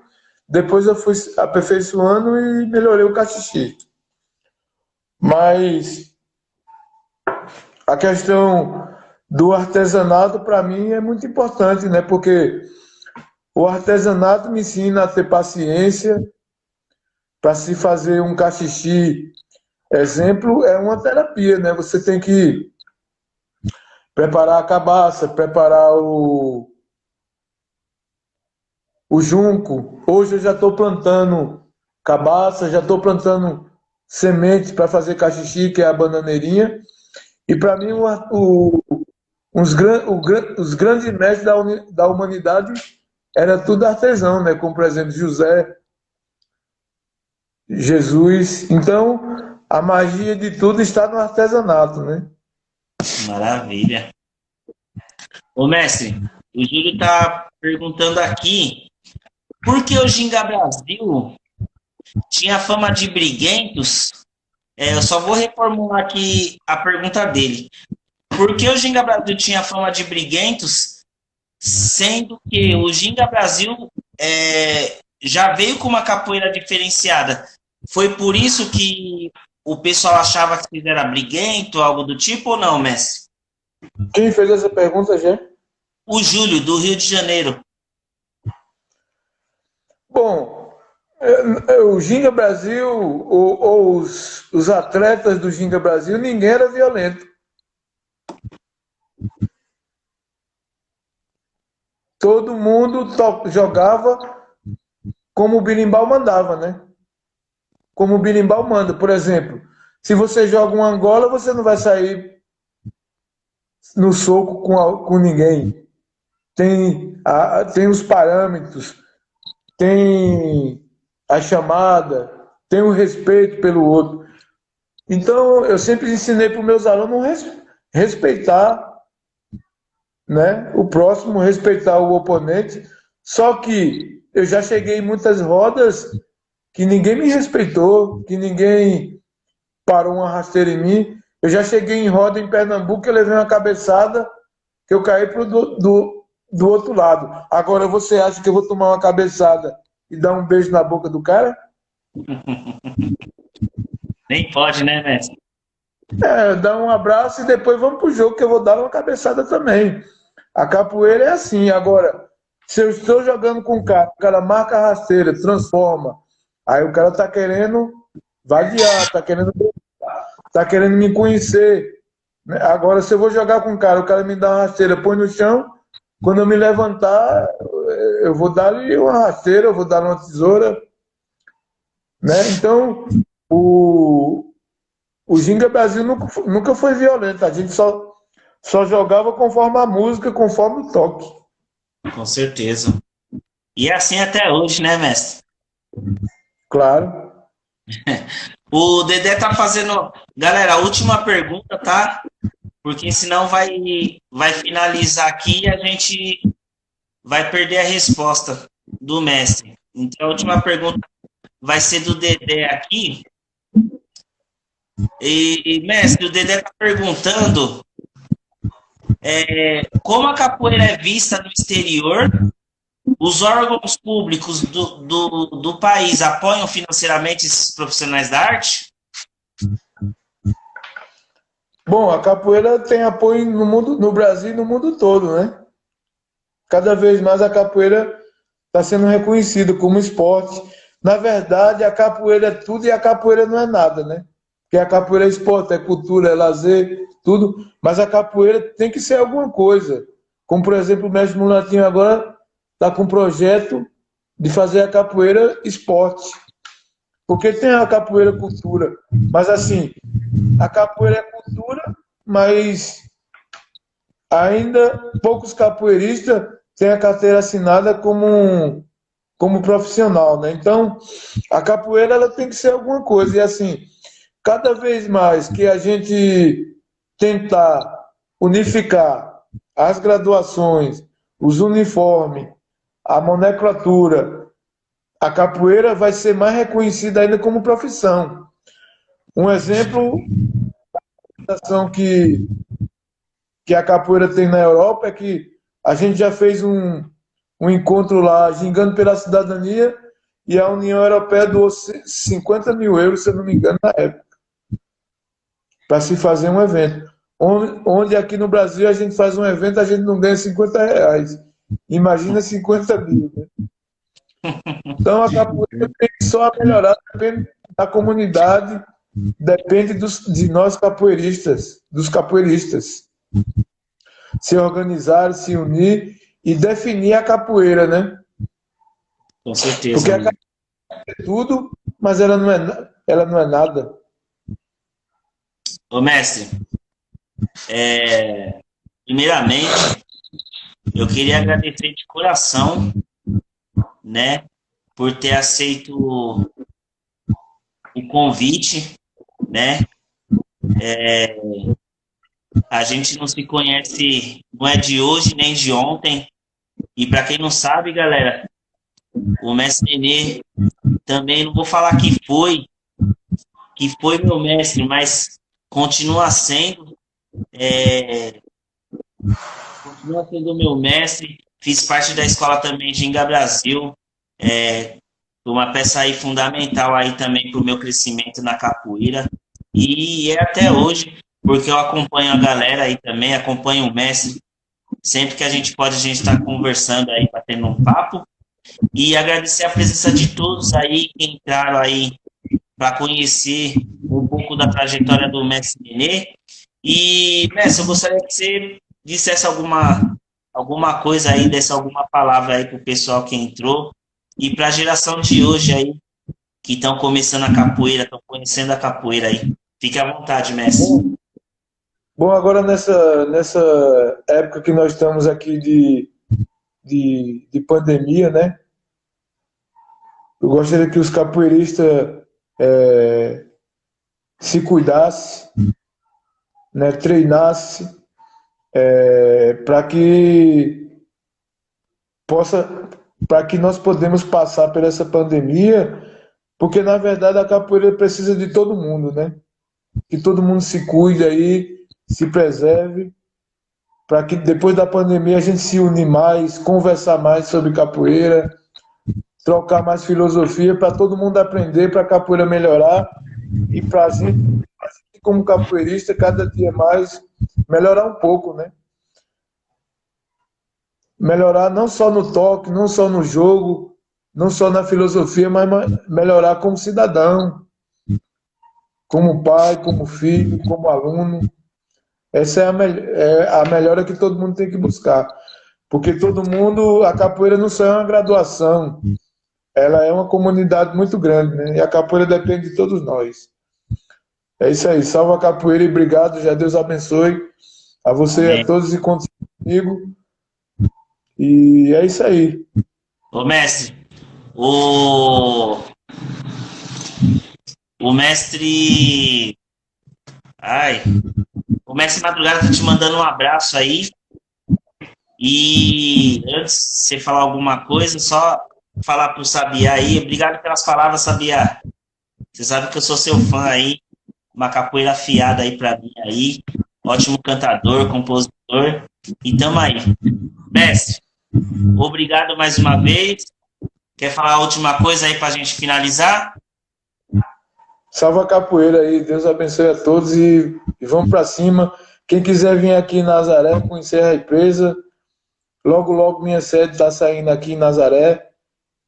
depois eu fui aperfeiçoando e melhorei o cachixi. Mas a questão do artesanato, para mim, é muito importante, né? Porque o artesanato me ensina a ter paciência para se fazer um cachixi. Exemplo, é uma terapia, né? Você tem que preparar a cabaça, preparar o junco. Hoje eu já estou plantando cabaça, já estou plantando semente para fazer cachixi, que é a bananeirinha. E para mim, um os grandes mestres da humanidade era tudo artesão, né? Como, por exemplo, José, Jesus. Então, a magia de tudo está no artesanato, né? Maravilha. Ô, mestre, o Júlio tá perguntando aqui por que o Ginga Brasil tinha fama de briguentos. Eu só vou reformular aqui a pergunta dele. Por que o Ginga Brasil tinha fama de briguentos, sendo que o Ginga Brasil já veio com uma capoeira diferenciada? Foi por isso que o pessoal achava que era briguento, algo do tipo, ou não, mestre? Quem fez essa pergunta, Gê? O Júlio, do Rio de Janeiro. Bom, o Ginga Brasil, ou os atletas do Ginga Brasil, ninguém era violento. Todo mundo jogava como o berimbau mandava, né? Como o berimbau manda. Por exemplo, se você joga um Angola, você não vai sair no soco com ninguém. Tem os parâmetros, tem a chamada, tem o respeito pelo outro. Então, eu sempre ensinei para os meus alunos respeitar, né, o próximo, respeitar o oponente. Só que eu já cheguei em muitas rodas que ninguém me respeitou, que ninguém parou uma rasteira em mim. Eu já cheguei em roda em Pernambuco, eu levei uma cabeçada, que eu caí do outro lado. Agora, você acha que eu vou tomar uma cabeçada e dar um beijo na boca do cara? Nem pode, né, mestre? Dá um abraço e depois vamos pro jogo, que eu vou dar uma cabeçada também. A capoeira é assim. Agora, se eu estou jogando com o cara marca a rasteira, transforma, aí o cara tá querendo vadiar, tá querendo me conhecer. Agora, se eu vou jogar com o cara me dá uma rasteira, põe no chão, quando eu me levantar, eu vou dar-lhe uma rasteira, eu vou dar uma tesoura, né? Então, o Ginga Brasil nunca foi violento. A gente só jogava conforme a música, conforme o toque. Com certeza. E é assim até hoje, né, mestre? Claro. O Dedé tá fazendo... Galera, a última pergunta, tá? Porque senão vai finalizar aqui e a gente vai perder a resposta do mestre. Então, a última pergunta vai ser do Dedé aqui. E mestre, o Dedé tá perguntando como a capoeira é vista no exterior. Os órgãos públicos do país apoiam financeiramente esses profissionais da arte? Bom, a capoeira tem apoio no Brasil e no mundo todo, né? Cada vez mais a capoeira está sendo reconhecida como esporte. Na verdade, a capoeira é tudo e a capoeira não é nada, né? Porque a capoeira é esporte, é cultura, é lazer, tudo. Mas a capoeira tem que ser alguma coisa. Como, por exemplo, o mestre Mulatinho agora está com um projeto de fazer a capoeira esporte. Porque tem a capoeira cultura. Mas, assim, a capoeira é cultura, mas ainda poucos capoeiristas têm a carteira assinada como profissional, né? Então, a capoeira ela tem que ser alguma coisa. E, assim, cada vez mais que a gente tentar unificar as graduações, os uniformes, a nomenclatura, a capoeira vai ser mais reconhecida ainda como profissão. Um exemplo da ação que a capoeira tem na Europa é que a gente já fez um encontro lá, gingando pela cidadania, e a União Europeia doou 50 mil euros, se eu não me engano, na época, para se fazer um evento. Onde aqui no Brasil a gente faz um evento, a gente não ganha 50 reais. Imagina 50 mil, né? Então a capoeira tem só a melhorar, depende da comunidade, depende de nós capoeiristas, dos capoeiristas. Se organizar, se unir e definir a capoeira, né? Com certeza. Porque a capoeira é tudo, mas ela não é nada. Ô, mestre, primeiramente, eu queria agradecer de coração, né, por ter aceito o convite, né? A gente não se conhece, não é de hoje nem de ontem. E para quem não sabe, galera, o mestre Nenê também, não vou falar que foi meu mestre, mas continua sendo, continua sendo meu mestre. Fiz parte da escola também de Ginga Brasil, uma peça aí fundamental aí também para o meu crescimento na capoeira. E é até hoje, porque eu acompanho a galera aí também, acompanho o mestre. Sempre que a gente pode, a gente está conversando aí, batendo um papo. E agradecer a presença de todos aí que entraram aí para conhecer um pouco da trajetória do mestre Nenê. E, mestre, eu gostaria que você dissesse alguma coisa aí, desse alguma palavra aí para o pessoal que entrou e para a geração de hoje aí, que estão começando a capoeira, estão conhecendo a capoeira aí. Fique à vontade, mestre. Bom, agora nessa época que nós estamos aqui de pandemia, né? Eu gostaria que os capoeiristas se cuidassem, né? Treinassem, para que nós podemos passar por essa pandemia, porque na verdade a capoeira precisa de todo mundo, né? Que todo mundo se cuide aí, se preserve, para que depois da pandemia a gente se unir mais, conversar mais sobre capoeira, trocar mais filosofia, para todo mundo aprender, para a capoeira melhorar e para a gente, como capoeirista, cada dia mais melhorar um pouco, né? Melhorar não só no toque, não só no jogo, não só na filosofia, mas melhorar como cidadão, como pai, como filho, como aluno. Essa é a melhora que todo mundo tem que buscar. Porque todo mundo, a capoeira não só é uma graduação, ela é uma comunidade muito grande, né? E a capoeira depende de todos nós. É isso aí, salve a capoeira e obrigado, já Deus abençoe a você e a todos e conte comigo. E é isso aí. Ô, mestre, o mestre... Ai... O mestre Madrugada tá te mandando um abraço aí. E antes de você falar alguma coisa, só falar pro Sabiá aí. Obrigado pelas palavras, Sabiá. Você sabe que eu sou seu fã aí. Uma capoeira afiada aí pra mim aí. Ótimo cantador, compositor. E tamo aí. Mestre, obrigado mais uma vez. Quer falar a última coisa aí pra gente finalizar? Salve a capoeira aí, Deus abençoe a todos e vamos para cima. Quem quiser vir aqui em Nazaré, conhecer a empresa, logo, logo minha sede está saindo aqui em Nazaré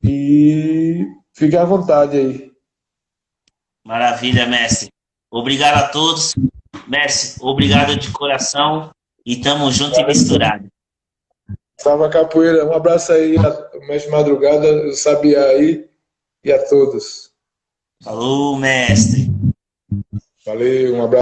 e fique à vontade aí. Maravilha, mestre. Obrigado a todos. Mestre, obrigado de coração e tamo junto e misturado. Salve a capoeira, um abraço aí ao mestre Madrugada, o Sabiá aí e a todos. Falou, mestre. Valeu, um abraço.